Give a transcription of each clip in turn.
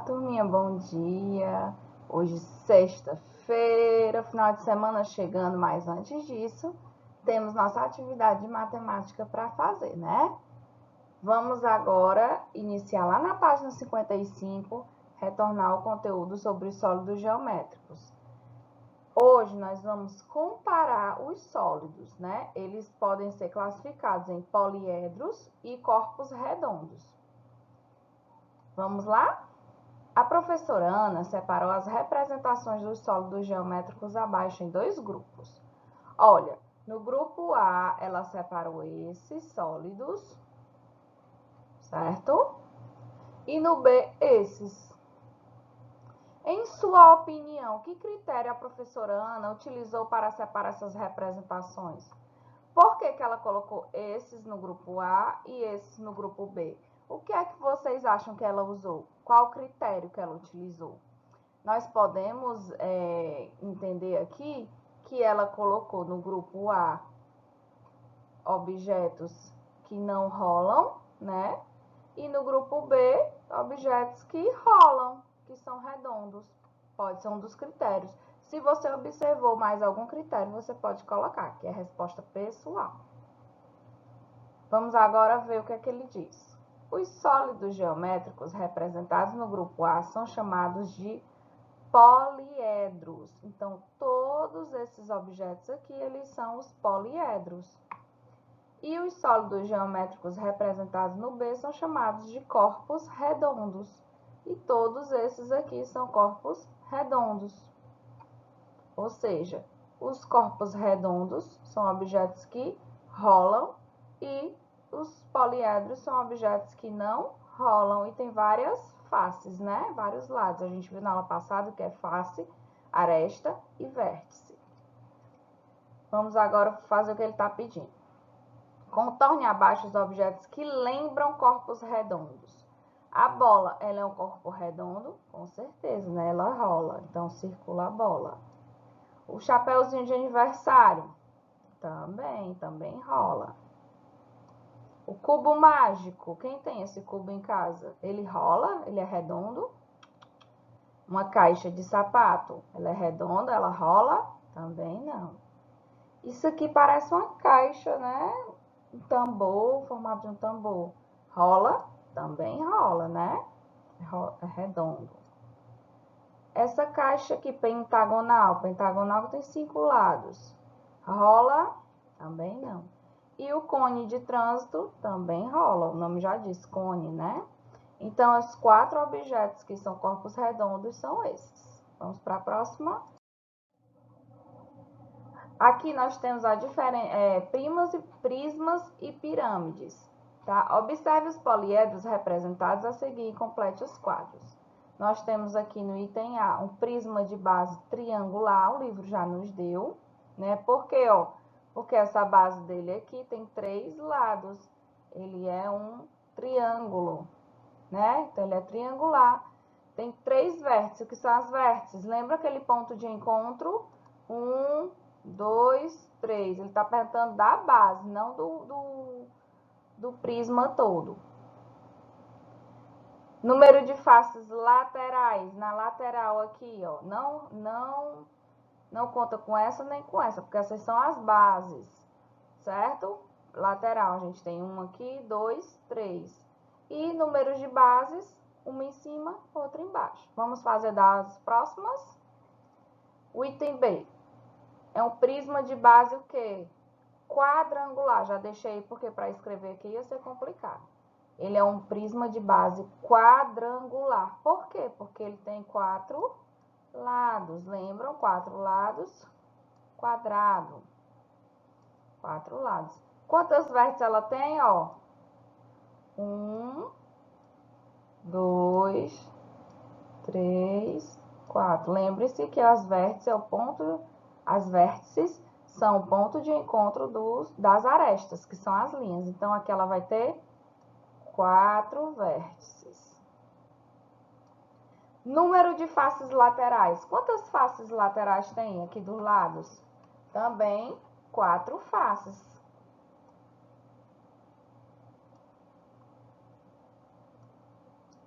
turminha, bom dia. Hoje, sexta-feira, final de semana chegando, mas antes disso, temos nossa atividade de matemática para fazer, né? Vamos agora iniciar lá na página 55, retornar ao conteúdo sobre os sólidos geométricos. Hoje nós vamos comparar os sólidos, né? Eles podem ser classificados em poliedros e corpos redondos. Vamos lá? A professora Ana separou as representações dos sólidos geométricos abaixo em dois grupos. Olha, no grupo A, ela separou esses sólidos, certo? E no B, esses. Em sua opinião, que critério a professora Ana utilizou para separar essas representações? Por que ela colocou esses no grupo A e esses no grupo B? O que é que vocês acham que ela usou? Qual critério que ela utilizou? Nós podemos entender aqui que ela colocou no grupo A objetos que não rolam, né? E no grupo B, objetos que rolam, que são redondos. Pode ser um dos critérios. Se você observou mais algum critério, você pode colocar, que é a resposta pessoal. Vamos agora ver o que é que ele diz. Os sólidos geométricos representados no grupo A são chamados de poliedros. Então, todos esses objetos aqui, eles são os poliedros. E os sólidos geométricos representados no B são chamados de corpos redondos. E todos esses aqui são corpos redondos. Ou seja, os corpos redondos são objetos que rolam e os poliedros são objetos que não rolam e tem várias faces, né? Vários lados. A gente viu na aula passada que é face, aresta e vértice. Vamos agora fazer o que ele está pedindo. Contorne abaixo os objetos que lembram corpos redondos. A bola, ela é um corpo redondo? Com certeza, né? Ela rola, então circula a bola. O chapéuzinho de aniversário? Também rola. O cubo mágico, quem tem esse cubo em casa? Ele rola? Ele é redondo? Uma caixa de sapato, ela é redonda, ela rola? Também não. Isso aqui parece uma caixa, né? Um tambor, formato de um tambor. Rola? Também rola, né? É redondo. Essa caixa aqui, pentagonal tem 5 lados. Rola? Também não. E o cone de trânsito também rola, o nome já diz, cone, né? Então, os 4 objetos que são corpos redondos são esses. Vamos para a próxima. Aqui nós temos a prismas e pirâmides. Tá? Observe os poliedros representados a seguir e complete os quadros. Nós temos aqui no item A um prisma de base triangular, o livro já nos deu, né? Por quê? Porque essa base dele aqui tem 3 lados. Ele é um triângulo, né? Então, ele é triangular. Tem 3 vértices. O que são as vértices? Lembra aquele ponto de encontro? 1, 2, 3. Ele está perguntando da base, não do prisma todo. Número de faces laterais. Na lateral aqui, ó. Não conta com essa nem com essa, porque essas são as bases, certo? Lateral, a gente tem um aqui, 2, 3. E números de bases, uma em cima, outra embaixo. Vamos fazer das próximas? O item B. É um prisma de base o quê? Quadrangular. Já deixei porque para escrever aqui ia ser complicado. Ele é um prisma de base quadrangular. Por quê? Porque ele tem 4 lados. Lembram? 4 lados, quadrado. 4 lados. Quantas vértices ela tem? Ó, 1, 2, 3, 4. Lembre-se que as vértices são o ponto de encontro das arestas, que são as linhas. Então, aqui ela vai ter 4 vértices. Número de faces laterais. Quantas faces laterais tem aqui dos lados? Também 4 faces.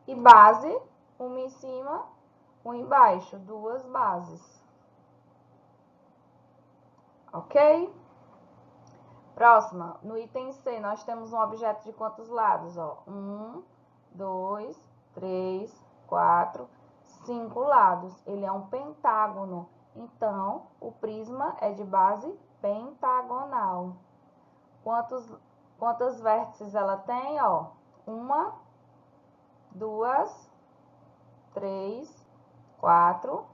E base, uma em cima, uma embaixo, duas bases. Ok? Próxima, no item C, nós temos um objeto de quantos lados? Ó? 1, 2, 3, 4, 5 lados. Ele é um pentágono. Então, o prisma é de base pentagonal. Quantas vértices ela tem? Ó? 1, 2, 3, 4,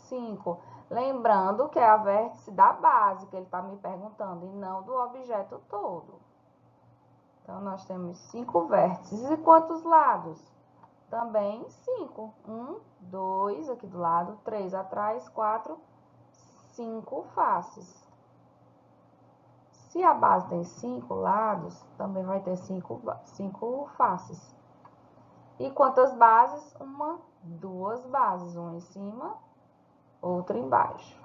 5. Lembrando que é a vértice da base que ele está me perguntando, e não do objeto todo. Então, nós temos 5 vértices. E quantos lados? Também 5. 1, 2 aqui do lado, 3 atrás, 4, 5 faces. Se a base tem 5 lados, também vai ter 5 faces. E quantas bases? 1, 2 bases. Uma em cima, outra embaixo.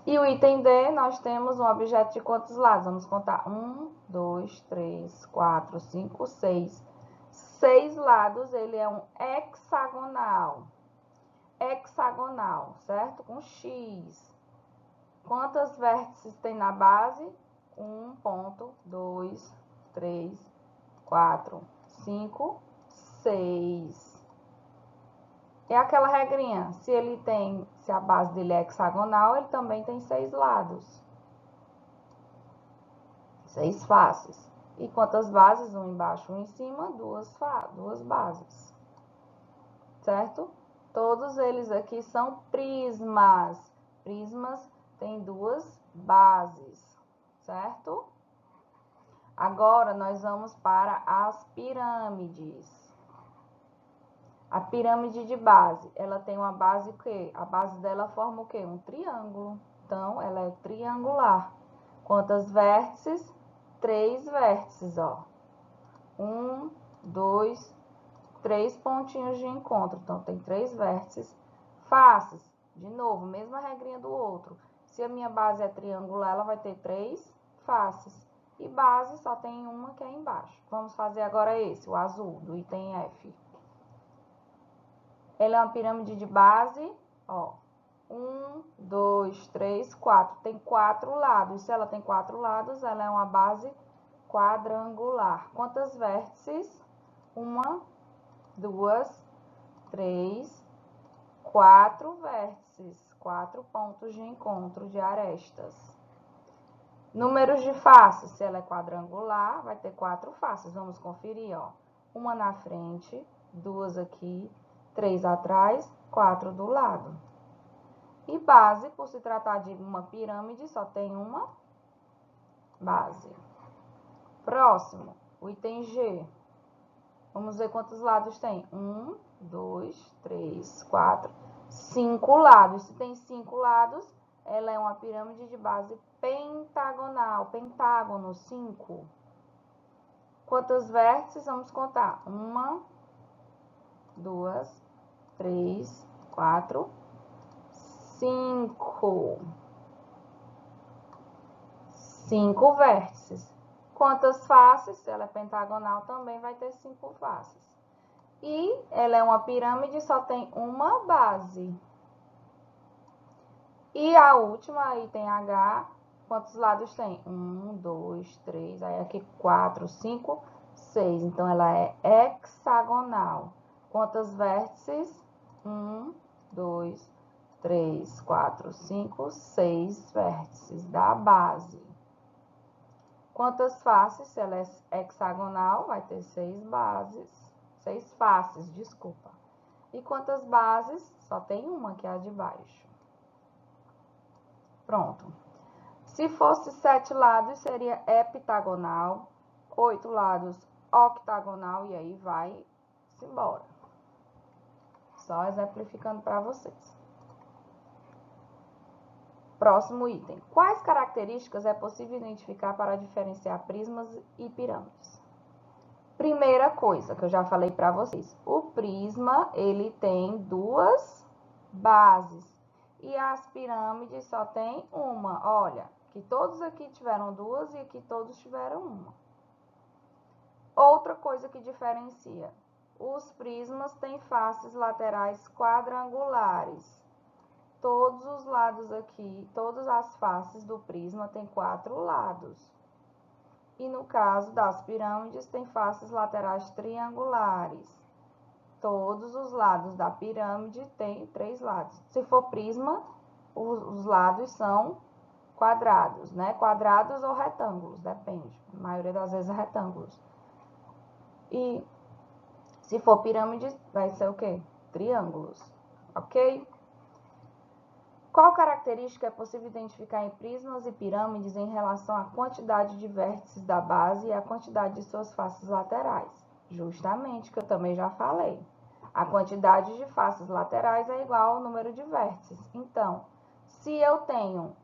E o item D, nós temos um objeto de quantos lados? Vamos contar. 1, 2, 3, 4, 5, 6. 6 lados, ele é um hexagonal. Hexagonal, certo? Com X. Quantas vértices tem na base? 1, 2, 3, 4, 5, 6. É aquela regrinha, se a base dele é hexagonal, ele também tem 6 lados. 6 faces. E quantas bases? Um embaixo, um em cima, duas bases. Certo? Todos eles aqui são prismas. Prismas têm 2 bases. Certo? Agora, nós vamos para as pirâmides. A pirâmide de base, ela tem uma base o quê? A base dela forma o quê? Um triângulo. Então, ela é triangular. Quantas vértices? 3 vértices, ó. 1, 2, 3 pontinhos de encontro. Então, tem 3 vértices. Faces, de novo, mesma regrinha do outro. Se a minha base é triangular, ela vai ter 3 faces. E base só tem uma que é embaixo. Vamos fazer agora esse, o azul, do item F. Ele é uma pirâmide de base, ó, 1, 2, 3, 4. Tem 4 lados. Se ela tem 4 lados, ela é uma base quadrangular. Quantas vértices? 1, 2, 3, 4 vértices. 4 pontos de encontro de arestas. Números de faces. Se ela é quadrangular, vai ter 4 faces. Vamos conferir, ó. Uma na frente, 2 aqui, 3 atrás, 4 do lado. E base, por se tratar de uma pirâmide, só tem uma base. Próximo, o item G. Vamos ver quantos lados tem. 1, 2, 3, 4, 5 lados. Se tem 5 lados, ela é uma pirâmide de base pentagonal. Pentágono, 5. Quantas vértices? Vamos contar. 1, 2, 3, 4, 5. 5 vértices. Quantas faces? Se ela é pentagonal, também vai ter 5 faces. E ela é uma pirâmide, só tem uma base. E a última, item H, quantos lados tem? 1, 2, 3, aí aqui 4, 5, 6. Então, ela é hexagonal. Quantas vértices? 1, 2, 3, 4, 5, 6 vértices da base. Quantas faces? Se ela é hexagonal, vai ter 6 bases. 6 faces, desculpa. E quantas bases? Só tem uma, que é a de baixo. Pronto. Se fosse 7 lados, seria heptagonal. 8 lados, octagonal. E aí vai-se embora. Só exemplificando para vocês. Próximo item. Quais características é possível identificar para diferenciar prismas e pirâmides? Primeira coisa que eu já falei para vocês. O prisma, ele tem 2 bases. E as pirâmides só tem uma. Olha, que todos aqui tiveram 2 e aqui todos tiveram uma. Outra coisa que diferencia. os prismas têm faces laterais quadrangulares. Todos os lados aqui, todas as faces do prisma têm 4 lados. E no caso das pirâmides, tem faces laterais triangulares. Todos os lados da pirâmide têm 3 lados. Se for prisma, os lados são quadrados, né? Quadrados ou retângulos, depende. A maioria das vezes é retângulos. E se for pirâmide, vai ser o quê? Triângulos, ok? Qual característica é possível identificar em prismas e pirâmides em relação à quantidade de vértices da base e à quantidade de suas faces laterais? Justamente, que eu também já falei. A quantidade de faces laterais é igual ao número de vértices. Então, se eu tenho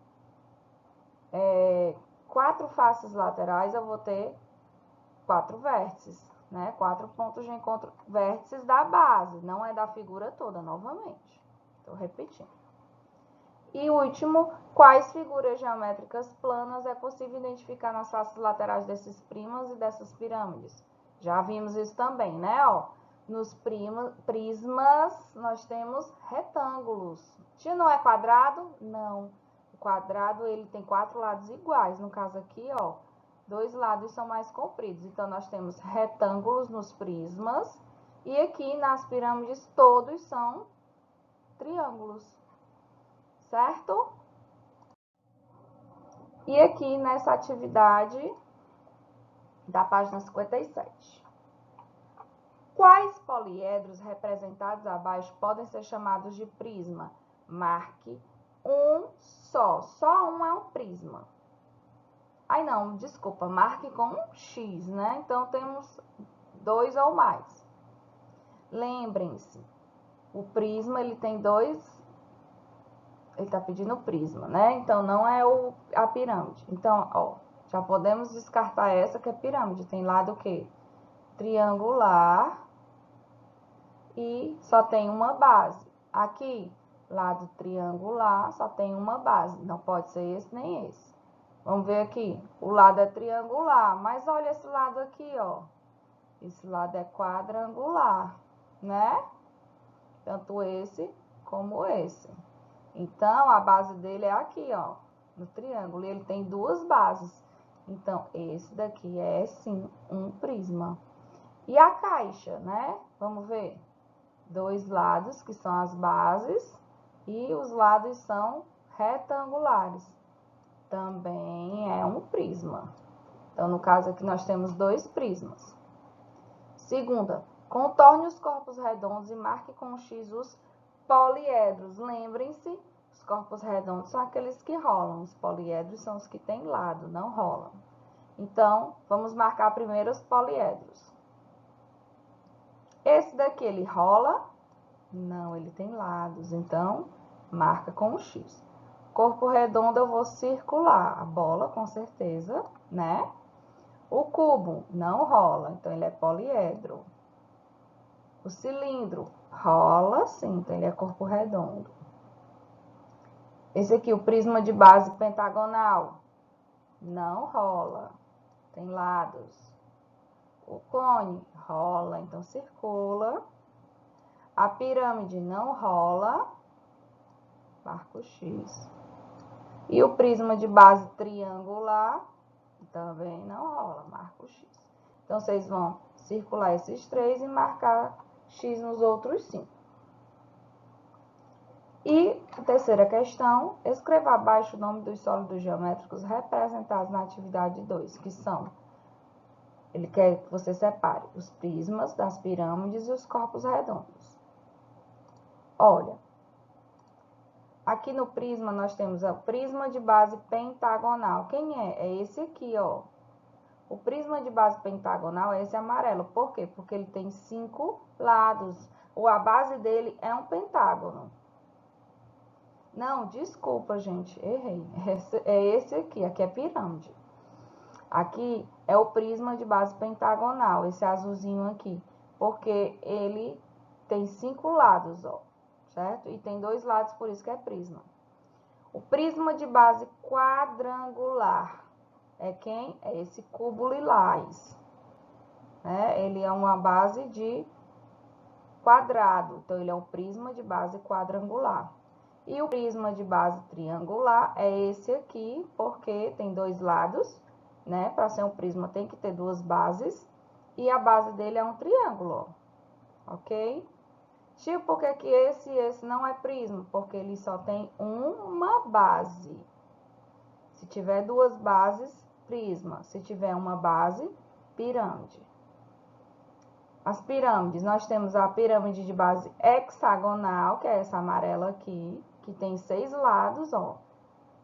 4 faces laterais, eu vou ter 4 vértices, né? 4 pontos de encontro, vértices da base, não é da figura toda, novamente. Estou repetindo. E último, quais figuras geométricas planas é possível identificar nas faces laterais desses prismas e dessas pirâmides? Já vimos isso também, né? Ó, nos prismas, nós temos retângulos. Se não é quadrado? Não. O quadrado, ele tem 4 lados iguais. No caso aqui, ó, 2 lados são mais compridos. Então, nós temos retângulos nos prismas. E aqui, nas pirâmides, todos são triângulos. Certo? E aqui nessa atividade da página 57. Quais poliedros representados abaixo podem ser chamados de prisma? Marque um só. Só um é um prisma. Ai, não, desculpa, marque com um X, né? Então, temos 2 ou mais. Lembrem-se, o prisma, ele tem 2... Ele está pedindo prisma, né? Então, não é a pirâmide. Então, ó, já podemos descartar essa que é pirâmide. Tem lado o quê? Triangular. E só tem uma base. Aqui, lado triangular, só tem uma base. Não pode ser esse nem esse. Vamos ver aqui. O lado é triangular, mas olha esse lado aqui, ó. Esse lado é quadrangular, né? Tanto esse como esse. Então, a base dele é aqui, ó, no triângulo. E ele tem 2 bases. Então, esse daqui é, sim, um prisma. E a caixa, né? Vamos ver. 2 lados, que são as bases. E os lados são retangulares. Também é um prisma. Então, no caso aqui, nós temos 2 prismas. Segunda, contorne os corpos redondos e marque com um X os poliedros. Lembrem-se, os corpos redondos são aqueles que rolam. Os poliedros são os que têm lado, não rolam. Então, vamos marcar primeiro os poliedros. Esse daqui, ele rola? Não, ele tem lados. Então, marca com um X. Corpo redondo, eu vou circular. A bola, com certeza, né? O cubo não rola, então ele é poliedro. O cilindro rola, sim, então ele é corpo redondo. Esse aqui, o prisma de base pentagonal, não rola, tem lados. O cone rola, então circula. A pirâmide não rola, marca o X. E o prisma de base triangular também não rola, marca o X. Então, vocês vão circular esses 3 e marcar X nos outros 5. E a terceira questão, escreva abaixo o nome dos sólidos geométricos representados na atividade 2, que são, ele quer que você separe os prismas das pirâmides e os corpos redondos. Olha, aqui no prisma nós temos o prisma de base pentagonal. Quem é? É esse aqui, ó. O prisma de base pentagonal é esse amarelo. Por quê? Porque ele tem 5 lados. Ou a base dele é um pentágono. Não, desculpa, gente. Errei. É esse aqui. Aqui é pirâmide. Aqui é o prisma de base pentagonal. Esse azulzinho aqui. Porque ele tem 5 lados, ó. Certo? E tem 2 lados, por isso que é prisma. O prisma de base quadrangular. É quem? É esse cubo lilás. Ele é uma base de quadrado. Então, ele é um prisma de base quadrangular. E o prisma de base triangular é esse aqui, porque tem dois lados, né? Para ser um prisma tem que ter duas bases. E a base dele é um triângulo, ó. Ok? Tio, por que que esse não é prisma? Porque ele só tem uma base. Se tiver duas bases, prisma. Se tiver uma base, pirâmide. As pirâmides, nós temos a pirâmide de base hexagonal, que é essa amarela aqui, que tem 6 lados, ó.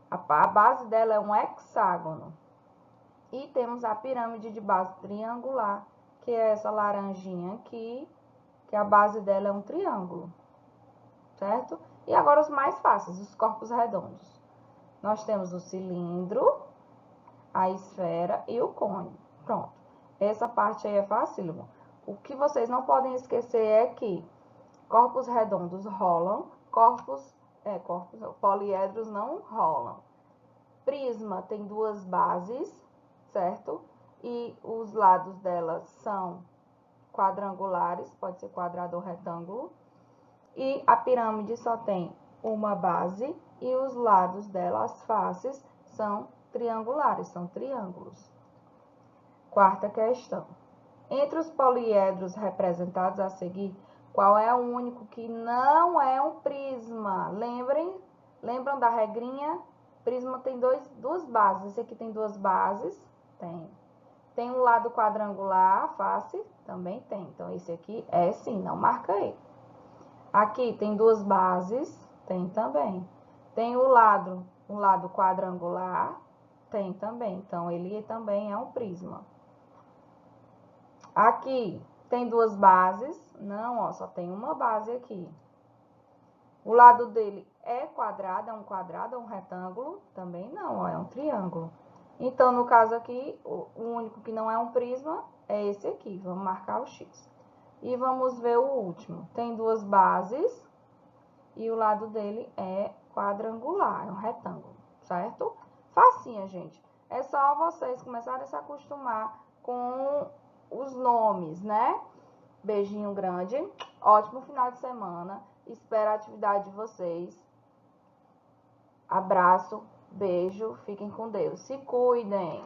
A base dela é um hexágono. E temos a pirâmide de base triangular, que é essa laranjinha aqui, que a base dela é um triângulo, certo? E agora os mais fáceis, os corpos redondos. Nós temos o cilindro, a esfera e o cone. Pronto. Essa parte aí é facílimo. O que vocês não podem esquecer é que corpos redondos rolam, poliedros não rolam. Prisma tem duas bases, certo? E os lados delas são quadrangulares, pode ser quadrado ou retângulo. E a pirâmide só tem uma base e os lados dela, as faces, são triangulares, são triângulos. Quarta questão. Entre os poliedros representados a seguir, qual é o único que não é um prisma? Lembram da regrinha? Prisma tem duas bases. Esse aqui tem duas bases? Tem. Tem um lado quadrangular, a face? Também tem. Então, esse aqui é sim, não marca aí. Aqui tem duas bases? Tem também. Tem um lado quadrangular? Tem também. Então, ele também é um prisma. Aqui tem duas bases? Não, ó, só tem uma base aqui. O lado dele é quadrado, é um retângulo? Também não, ó, é um triângulo. Então, no caso aqui, o único que não é um prisma é esse aqui. Vamos marcar o X. E vamos ver o último. Tem duas bases e o lado dele é quadrangular, é um retângulo, certo? Facinha, gente. É só vocês começarem a se acostumar com os nomes, né? Beijinho grande, ótimo final de semana. Espero a atividade de vocês. Abraço, beijo, fiquem com Deus. Se cuidem.